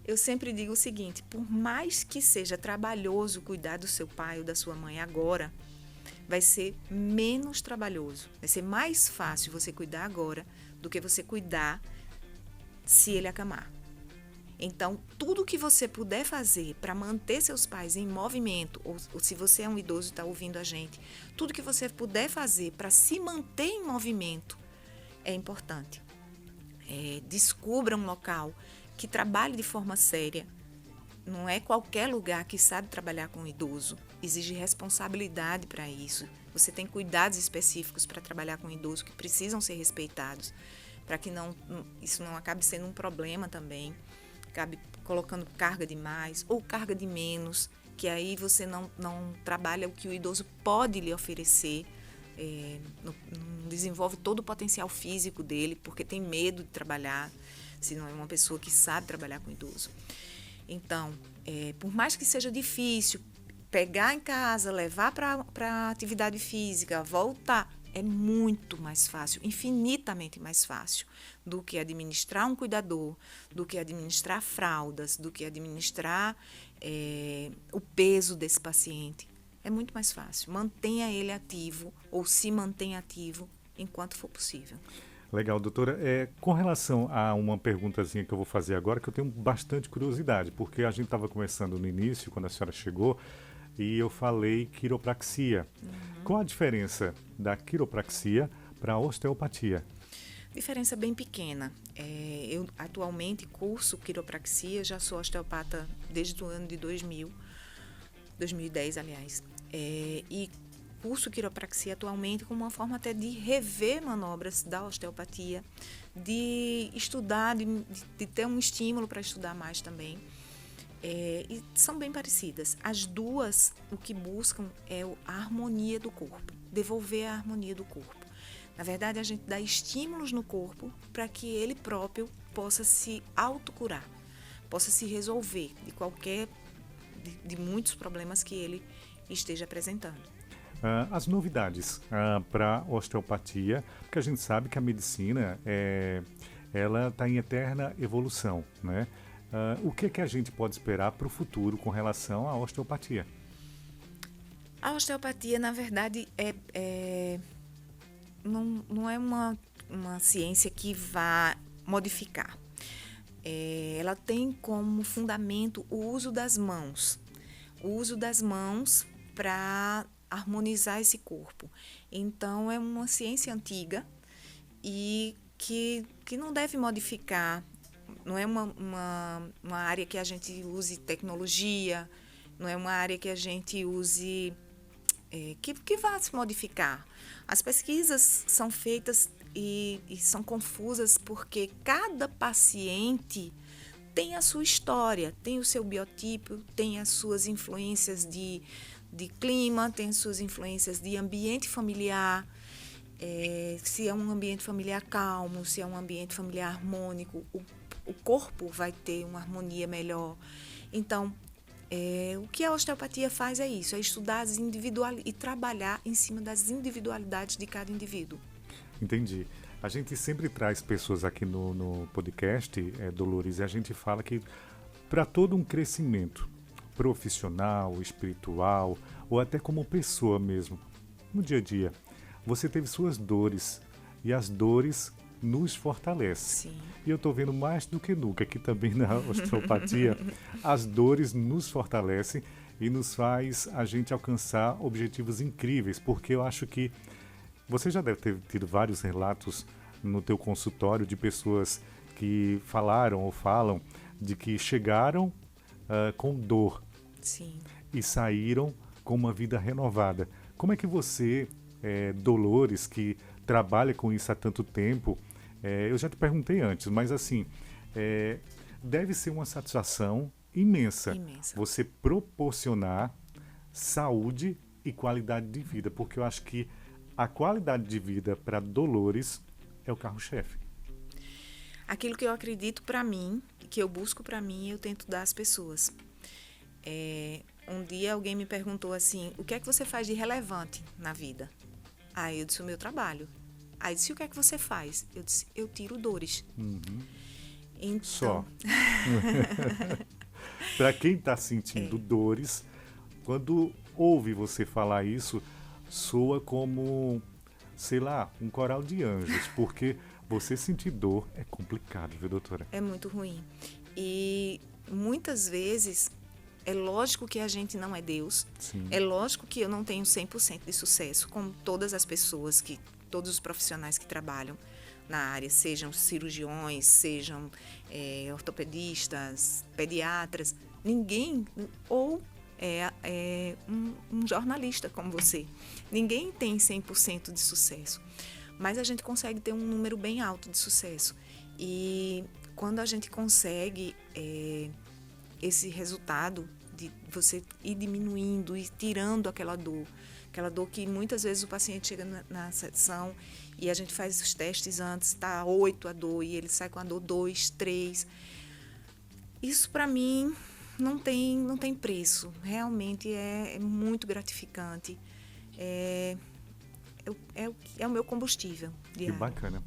Eu sempre digo o seguinte, por mais que seja trabalhoso cuidar do seu pai ou da sua mãe agora, vai ser menos trabalhoso. Vai ser mais fácil você cuidar agora do que você cuidar se ele acamar. Então, tudo que você puder fazer para manter seus pais em movimento, ou se você é um idoso e está ouvindo a gente, tudo que você puder fazer para se manter em movimento é importante. Descubra um local que trabalhe de forma séria. Não é qualquer lugar que sabe trabalhar com idoso. Exige responsabilidade para isso. Você tem cuidados específicos para trabalhar com idoso que precisam ser respeitados, para que isso não acabe sendo um problema também. Acabe colocando carga demais ou carga de menos, que aí você não trabalha o que o idoso pode lhe oferecer, não desenvolve todo o potencial físico dele, porque tem medo de trabalhar, se não é uma pessoa que sabe trabalhar com idoso. Então, por mais que seja difícil, pegar em casa, levar para a atividade física, voltar, é muito mais fácil, infinitamente mais fácil do que administrar um cuidador, do que administrar fraldas, do que administrar o peso desse paciente. É muito mais fácil. Mantenha ele ativo ou se mantenha ativo enquanto for possível. Legal, doutora. Com relação a uma perguntazinha que eu vou fazer agora, que eu tenho bastante curiosidade, porque a gente estava conversando no início, quando a senhora chegou, e eu falei quiropraxia. Qual a diferença da quiropraxia para a osteopatia? Diferença bem pequena. Eu atualmente curso quiropraxia, já sou osteopata desde o ano de 2010, aliás. E curso quiropraxia atualmente como uma forma até de rever manobras da osteopatia, de estudar, de ter um estímulo para estudar mais também. E são bem parecidas. As duas, o que buscam é a harmonia do corpo, devolver a harmonia do corpo. Na verdade, a gente dá estímulos no corpo para que ele próprio possa se autocurar, possa se resolver de muitos problemas que ele esteja apresentando. As novidades para osteopatia, porque a gente sabe que a medicina ela está em eterna evolução, né? O que a gente pode esperar para o futuro com relação à osteopatia? A osteopatia, na verdade, não é uma ciência que vá modificar. Ela tem como fundamento o uso das mãos. O uso das mãos para harmonizar esse corpo. Então, é uma ciência antiga e que não deve modificar. Não é uma área que a gente use tecnologia, não é uma área que a gente use que vá se modificar. As pesquisas são feitas e são confusas porque cada paciente tem a sua história, tem o seu biotipo, tem as suas influências de clima, tem as suas influências de ambiente familiar, se é um ambiente familiar calmo, se é um ambiente familiar harmônico, o corpo vai ter uma harmonia melhor. Então, o que a osteopatia faz é isso, é estudar e trabalhar em cima das individualidades de cada indivíduo. Entendi. A gente sempre traz pessoas aqui no podcast, Dolores, e a gente fala que para todo um crescimento profissional, espiritual, ou até como pessoa mesmo, no dia a dia, você teve suas dores, e as dores nos fortalecem. Sim. E eu estou vendo mais do que nunca, aqui também na osteopatia, as dores nos fortalecem e nos faz a gente alcançar objetivos incríveis, porque eu acho que você já deve ter tido vários relatos no teu consultório de pessoas que falaram ou falam de que chegaram com dor. Sim. E saíram com uma vida renovada. Como é que você, Dolores, que trabalha com isso há tanto tempo, eu já te perguntei antes, mas assim, deve ser uma satisfação imensa você proporcionar saúde e qualidade de vida, porque eu acho que a qualidade de vida para Dolores é o carro-chefe. Aquilo que eu acredito para mim, que eu busco para mim, eu tento dar às pessoas. Um dia alguém me perguntou assim, o que é que você faz de relevante na vida? Aí eu disse, o meu trabalho. Aí disse, o que é que você faz? Eu disse, eu tiro dores. Uhum. Então... Só. Para quem está sentindo dores, quando ouve você falar isso, soa como, sei lá, um coral de anjos, porque você sentir dor é complicado, viu, doutora? É muito ruim. E muitas vezes, é lógico que a gente não é Deus, Sim. É lógico que eu não tenho 100% de sucesso, como todas as pessoas, todos os profissionais que trabalham na área, sejam cirurgiões, sejam ortopedistas, pediatras, ninguém, ou um jornalista como você, ninguém tem 100% de sucesso, mas a gente consegue ter um número bem alto de sucesso. E quando a gente consegue esse resultado de você ir diminuindo e tirando aquela dor que muitas vezes o paciente chega na sessão e a gente faz os testes antes, está 8 a dor e ele sai com a dor 2, 3. Isso para mim não tem preço, realmente é muito gratificante, é o meu combustível diário. Que bacana.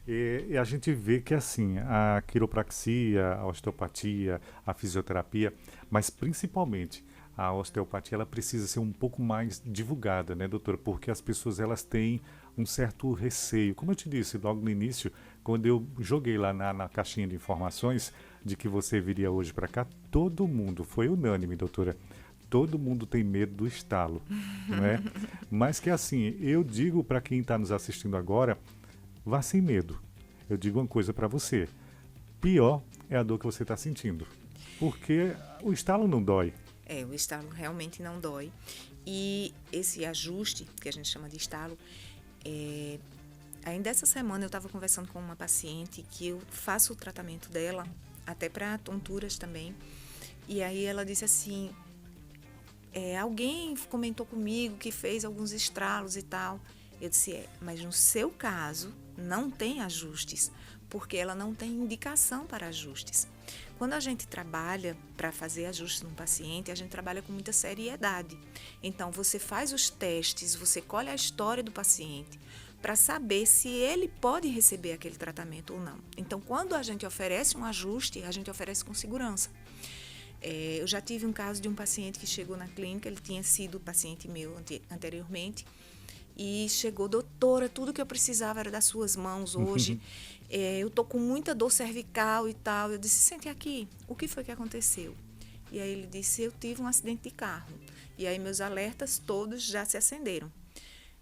E a gente vê que assim, a quiropraxia, a osteopatia, a fisioterapia, mas principalmente a osteopatia, ela precisa ser um pouco mais divulgada, né, doutora? Porque as pessoas, elas têm um certo receio. Como eu te disse logo no início, quando eu joguei lá na caixinha de informações de que você viria hoje para cá, todo mundo, foi unânime, doutora, todo mundo tem medo do estalo, não é? Mas que assim, eu digo para quem está nos assistindo agora, vá sem medo. Eu digo uma coisa para você, pior é a dor que você está sentindo, porque o estalo não dói. O estalo realmente não dói. E esse ajuste, que a gente chama de estalo, ainda essa semana eu estava conversando com uma paciente que eu faço o tratamento dela, até para tonturas também, E aí ela disse assim, alguém comentou comigo que fez alguns estralos e tal. Eu disse, mas no seu caso não tem ajustes, porque ela não tem indicação para ajustes. Quando a gente trabalha para fazer ajustes no paciente, a gente trabalha com muita seriedade. Então, você faz os testes, você colhe a história do paciente para saber se ele pode receber aquele tratamento ou não. Então, quando a gente oferece um ajuste, a gente oferece com segurança. Eu já tive um caso de um paciente que chegou na clínica, ele tinha sido paciente meu anteriormente, e chegou, doutora, tudo que eu precisava era das suas mãos hoje. Eu tô com muita dor cervical e tal. Eu disse, sente aqui, o que foi que aconteceu? E aí ele disse, eu tive um acidente de carro. E aí meus alertas todos já se acenderam.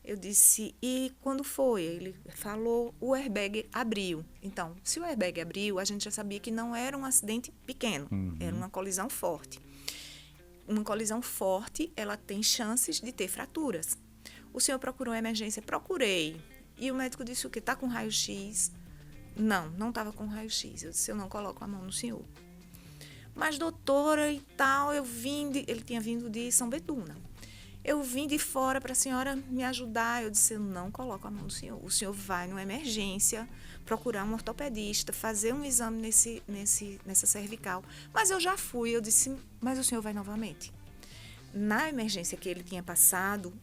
Eu disse, e quando foi? Ele falou, o airbag abriu. Então, se o airbag abriu, a gente já sabia que não era um acidente pequeno, era uma colisão forte. Uma colisão forte, ela tem chances de ter fraturas. O senhor procurou a emergência? Procurei. E o médico disse o quê? Está com raio-x? Não estava com raio-x. Eu disse, eu não coloco a mão no senhor. Mas, doutora, e tal, ele tinha vindo de São Betuna. Eu vim de fora para a senhora me ajudar. Eu disse, eu não coloco a mão no senhor. O senhor vai numa emergência, procurar um ortopedista, fazer um exame nessa cervical. Mas eu já fui. Eu disse, mas o senhor vai novamente? Na emergência que ele tinha passado,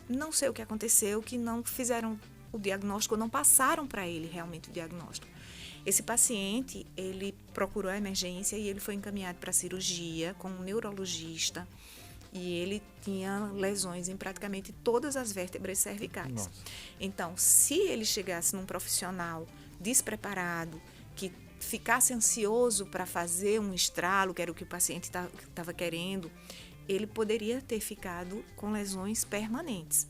não sei o que aconteceu, que não fizeram o diagnóstico, ou não passaram para ele realmente o diagnóstico. Esse paciente, ele procurou a emergência e ele foi encaminhado para a cirurgia com um neurologista e ele tinha lesões em praticamente todas as vértebras cervicais. Nossa. Então, se ele chegasse num profissional despreparado, que ficasse ansioso para fazer um estralo, que era o que o paciente estava querendo, ele poderia ter ficado com lesões permanentes.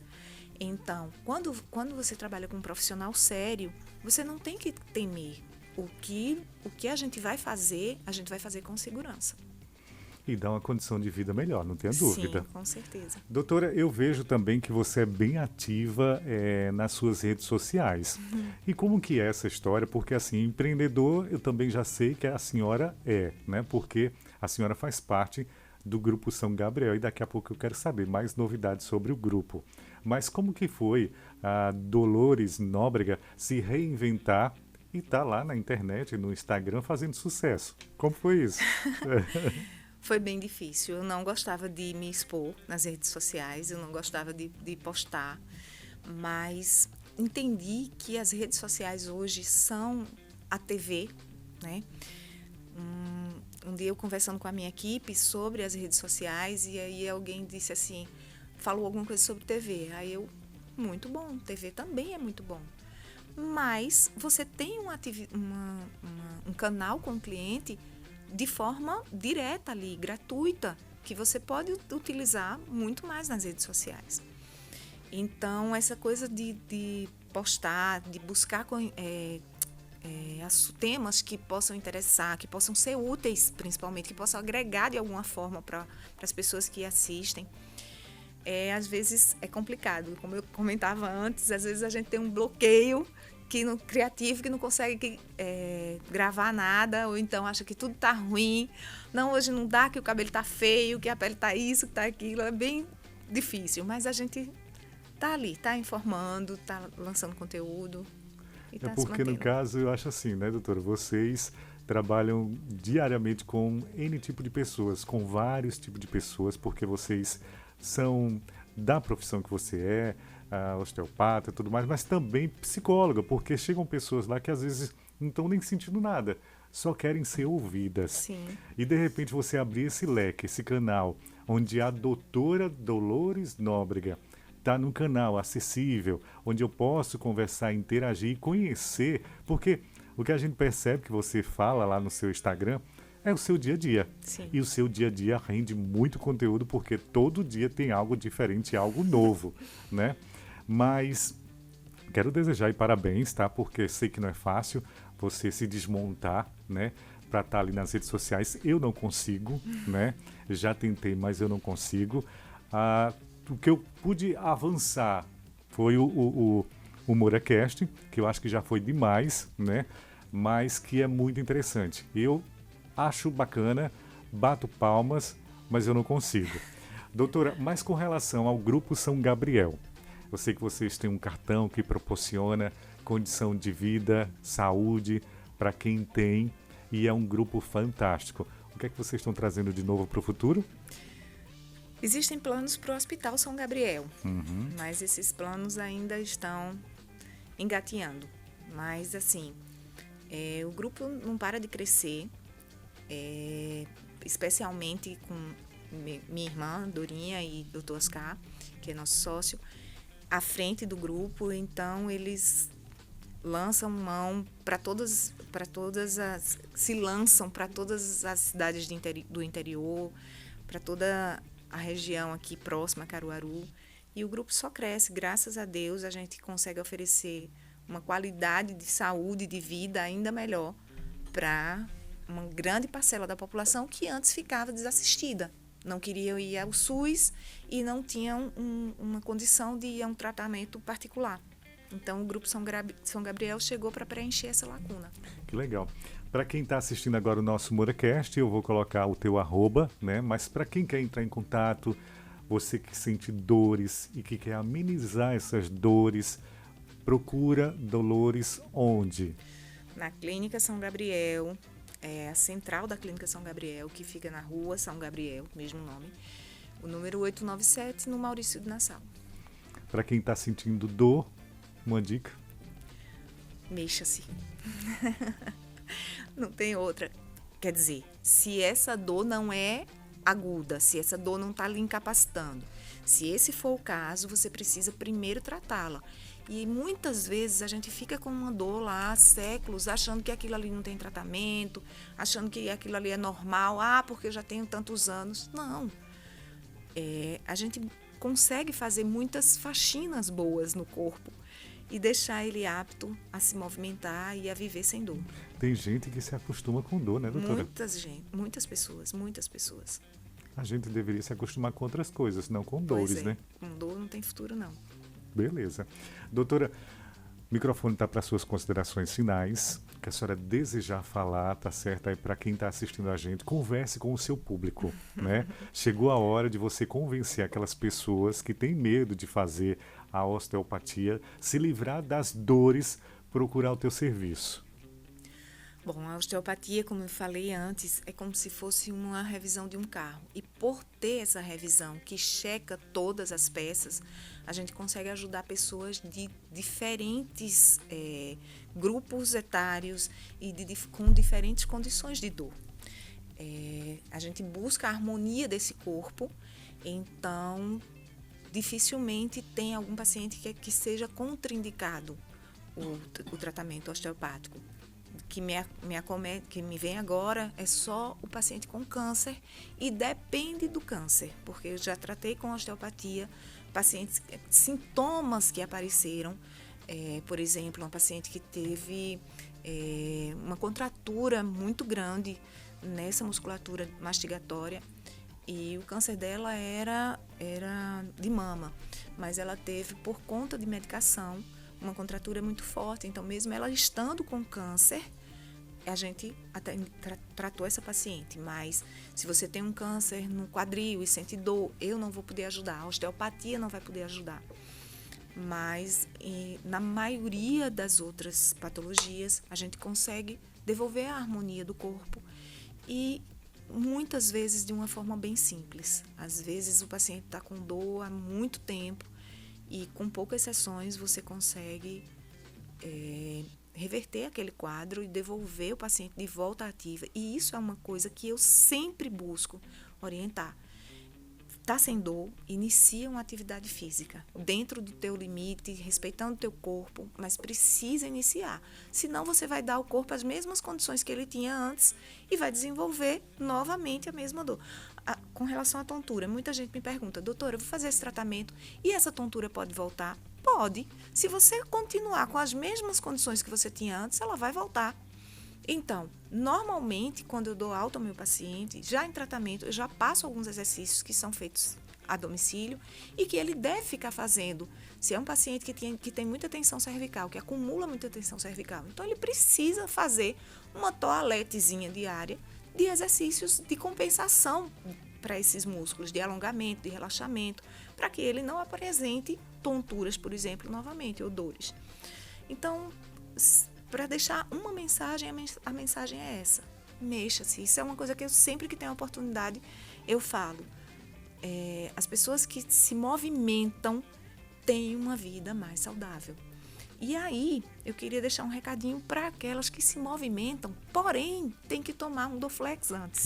Então, quando você trabalha com um profissional sério, você não tem que temer. O que a gente vai fazer com segurança. E dá uma condição de vida melhor, não tenha dúvida. Sim, com certeza. Doutora, eu vejo também que você é bem ativa nas suas redes sociais. E como que é essa história? Porque, assim, empreendedor, eu também já sei que a senhora né? Porque a senhora faz parte do Grupo São Gabriel e daqui a pouco eu quero saber mais novidades sobre o grupo. Mas como que foi a Dolores Nóbrega se reinventar e estar lá na internet, no Instagram, fazendo sucesso? Como foi isso? Foi bem difícil. Eu não gostava de me expor nas redes sociais, eu não gostava de postar, mas entendi que as redes sociais hoje são a TV, né? Um dia eu conversando com a minha equipe sobre as redes sociais e aí alguém disse assim, falou alguma coisa sobre TV. Aí eu, muito bom, TV também é muito bom. Mas você tem um canal com o cliente de forma direta ali, gratuita, que você pode utilizar muito mais nas redes sociais. Então, essa coisa de postar, de buscar temas que possam interessar, que possam ser úteis, principalmente, que possam agregar de alguma forma para as pessoas que assistem, às vezes é complicado. Como eu comentava antes, às vezes a gente tem um bloqueio criativo que não consegue gravar nada, ou então acha que tudo está ruim. Não, hoje não dá, que o cabelo está feio, que a pele está isso, que está aquilo. É bem difícil, mas a gente está ali, está informando, está lançando conteúdo. É porque, no caso, eu acho assim, né, doutora? Vocês trabalham diariamente com N tipo de pessoas, com vários tipos de pessoas, porque vocês são da profissão que você osteopata e tudo mais, mas também psicóloga, porque chegam pessoas lá que às vezes não estão nem sentindo nada, só querem ser ouvidas. Sim. E de repente você abrir esse leque, esse canal, onde a doutora Dolores Nóbrega está num canal acessível, onde eu posso conversar, interagir e conhecer, porque o que a gente percebe que você fala lá no seu Instagram é o seu dia a dia. Sim. E o seu dia a dia rende muito conteúdo, porque todo dia tem algo diferente, algo novo, né? Mas quero desejar e parabéns, tá? Porque sei que não é fácil você se desmontar, né? Para estar ali nas redes sociais. Eu não consigo, né? Já tentei, mas eu não consigo. O que eu pude avançar foi o MouraCast, que eu acho que já foi demais, né? Mas que é muito interessante. Eu acho bacana bato palmas, mas eu não consigo. Doutora, mas com relação ao Grupo São Gabriel, eu sei que vocês têm um cartão que proporciona condição de vida, saúde para quem tem, e é um grupo fantástico. O que é que vocês estão trazendo de novo para o futuro? Existem planos para o Hospital São Gabriel, mas esses planos ainda estão engatinhando. Mas, assim, o grupo não para de crescer, especialmente com minha irmã, Dorinha, e Dr. Oscar, que é nosso sócio, à frente do grupo. Então, eles lançam mão se lançam para todas as cidades do interior, para toda a região aqui próxima a Caruaru, e o grupo só cresce. Graças a Deus, a gente consegue oferecer uma qualidade de saúde, de vida ainda melhor para uma grande parcela da população que antes ficava desassistida. Não queriam ir ao SUS e não tinham uma condição de ir a um tratamento particular. Então, o Grupo São Gabriel chegou para preencher essa lacuna. Que legal. Para quem está assistindo agora o nosso MuraCast, eu vou colocar o teu @, né? Mas para quem quer entrar em contato, você que sente dores e que quer amenizar essas dores, procura Dolores onde? Na Clínica São Gabriel, a central da Clínica São Gabriel, que fica na Rua São Gabriel, mesmo nome, o número 897, no Maurício de Nassau. Para quem está sentindo dor, uma dica? Mexa-se. Não tem outra. Quer dizer, se essa dor não é aguda, se essa dor não está lhe incapacitando, se esse for o caso, você precisa primeiro tratá-la. E muitas vezes a gente fica com uma dor lá há séculos, achando que aquilo ali não tem tratamento, achando que aquilo ali é normal, porque eu já tenho tantos anos. Não. A gente consegue fazer muitas faxinas boas no corpo e deixar ele apto a se movimentar e a viver sem dor. Tem gente que se acostuma com dor, né, doutora? Muitas pessoas. A gente deveria se acostumar com outras coisas, não com dores, né? Com dor não tem futuro, não. Beleza. Doutora, o microfone está para suas considerações finais. Que a senhora desejar falar, tá certo? Aí para quem está assistindo a gente, converse com o seu público, né? Chegou a hora de você convencer aquelas pessoas que têm medo de fazer a osteopatia, se livrar das dores, procurar o teu serviço. Bom, a osteopatia, como eu falei antes, é como se fosse uma revisão de um carro. E por ter essa revisão que checa todas as peças, a gente consegue ajudar pessoas de diferentes grupos etários e com diferentes condições de dor. A gente busca a harmonia desse corpo, então dificilmente tem algum paciente que seja contraindicado o tratamento osteopático. Que me vem agora é só o paciente com câncer, e depende do câncer, porque eu já tratei com osteopatia pacientes, sintomas que apareceram, por exemplo, uma paciente que teve uma contratura muito grande nessa musculatura mastigatória, e o câncer dela era de mama, mas ela teve, por conta de medicação, uma contratura muito forte. Então, mesmo ela estando com câncer, a gente até tratou essa paciente. Mas se você tem um câncer no quadril e sente dor, eu não vou poder ajudar. A osteopatia não vai poder ajudar. Mas na maioria das outras patologias, a gente consegue devolver a harmonia do corpo, e muitas vezes de uma forma bem simples. Às vezes o paciente está com dor há muito tempo, e com poucas sessões você consegue reverter aquele quadro e devolver o paciente de volta ativa. E isso é uma coisa que eu sempre busco orientar. Está sem dor, inicia uma atividade física dentro do teu limite, respeitando o teu corpo, mas precisa iniciar. Senão você vai dar ao corpo as mesmas condições que ele tinha antes e vai desenvolver novamente a mesma dor. Com relação à tontura, muita gente me pergunta: doutora, eu vou fazer esse tratamento e essa tontura pode voltar? Pode. Se você continuar com as mesmas condições que você tinha antes, ela vai voltar. Então, normalmente, quando eu dou alta ao meu paciente, já em tratamento, eu já passo alguns exercícios que são feitos a domicílio e que ele deve ficar fazendo. Se é um paciente que tem muita tensão cervical, que acumula muita tensão cervical, então ele precisa fazer uma toaletezinha diária de exercícios de compensação para esses músculos, de alongamento, de relaxamento, para que ele não apresente tonturas, por exemplo, novamente, ou dores. Então, para deixar uma mensagem, a mensagem é essa: mexa-se. Isso é uma coisa que eu sempre que tenho a oportunidade, eu falo. As pessoas que se movimentam têm uma vida mais saudável. E aí, eu queria deixar um recadinho para aquelas que se movimentam, porém, tem que tomar um Dorflex antes.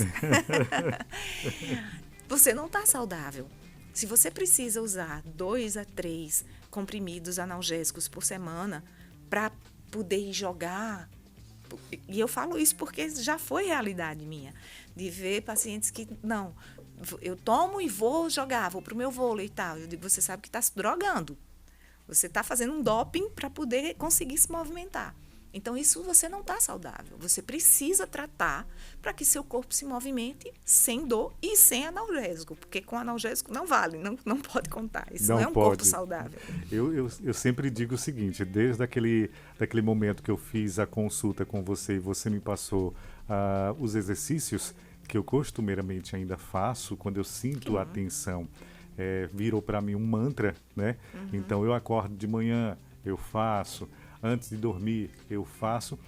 Você não está saudável. Se você precisa usar 2 a 3 comprimidos analgésicos por semana para poder jogar, e eu falo isso porque já foi realidade minha, de ver pacientes que, não, eu tomo e vou jogar, vou para o meu vôlei e tal. Eu digo, você sabe que está se drogando. Você está fazendo um doping para poder conseguir se movimentar. Então, isso você não está saudável. Você precisa tratar para que seu corpo se movimente sem dor e sem analgésico. Porque com analgésico não vale, não pode contar. Isso não é um corpo saudável. Eu sempre digo o seguinte, desde daquele momento que eu fiz a consulta com você e você me passou os exercícios que eu costumeiramente ainda faço, quando eu sinto a tensão, virou para mim um mantra, né? Uhum. Então eu acordo de manhã, eu faço, antes de dormir eu faço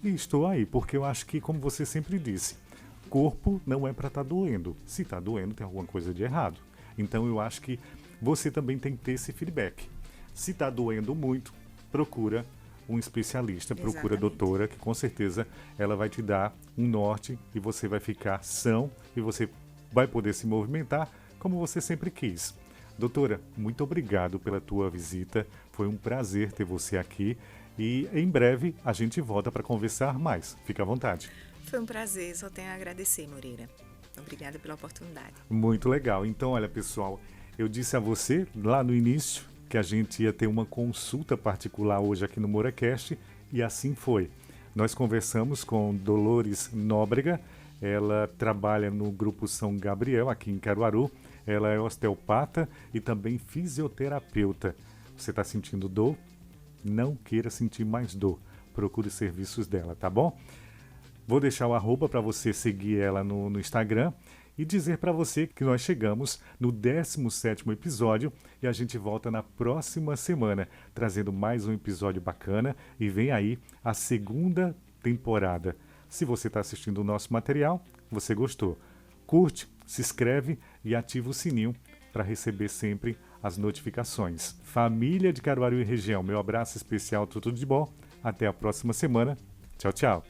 e estou aí, porque eu acho que, como você sempre disse, corpo não é para estar doendo. Se está doendo, tem alguma coisa de errado. Então eu acho que você também tem que ter esse feedback. Se está doendo muito, procura um especialista, Exatamente. Procura a doutora, que com certeza ela vai te dar um norte e você vai ficar são e você vai poder se movimentar como você sempre quis. Doutora, muito obrigado pela tua visita. Foi um prazer ter você aqui e em breve a gente volta para conversar mais. Fica à vontade. Foi um prazer, só tenho a agradecer, Moreira. Obrigada pela oportunidade. Muito legal. Então, olha, pessoal, eu disse a você lá no início que a gente ia ter uma consulta particular hoje aqui no MouraCast e assim foi. Nós conversamos com Dolores Nóbrega. Ela trabalha no Grupo São Gabriel, aqui em Caruaru. Ela é osteopata e também fisioterapeuta. Você está sentindo dor? Não queira sentir mais dor. Procure os serviços dela, tá bom? Vou deixar o arroba para você seguir ela no Instagram e dizer para você que nós chegamos no 17º episódio e a gente volta na próxima semana, trazendo mais um episódio bacana e vem aí a 2ª temporada. Se você está assistindo o nosso material, você gostou, curte, se inscreve e ativa o sininho para receber sempre as notificações. Família de Caruaru e região, meu abraço especial, tudo de bom. Até a próxima semana. Tchau, tchau.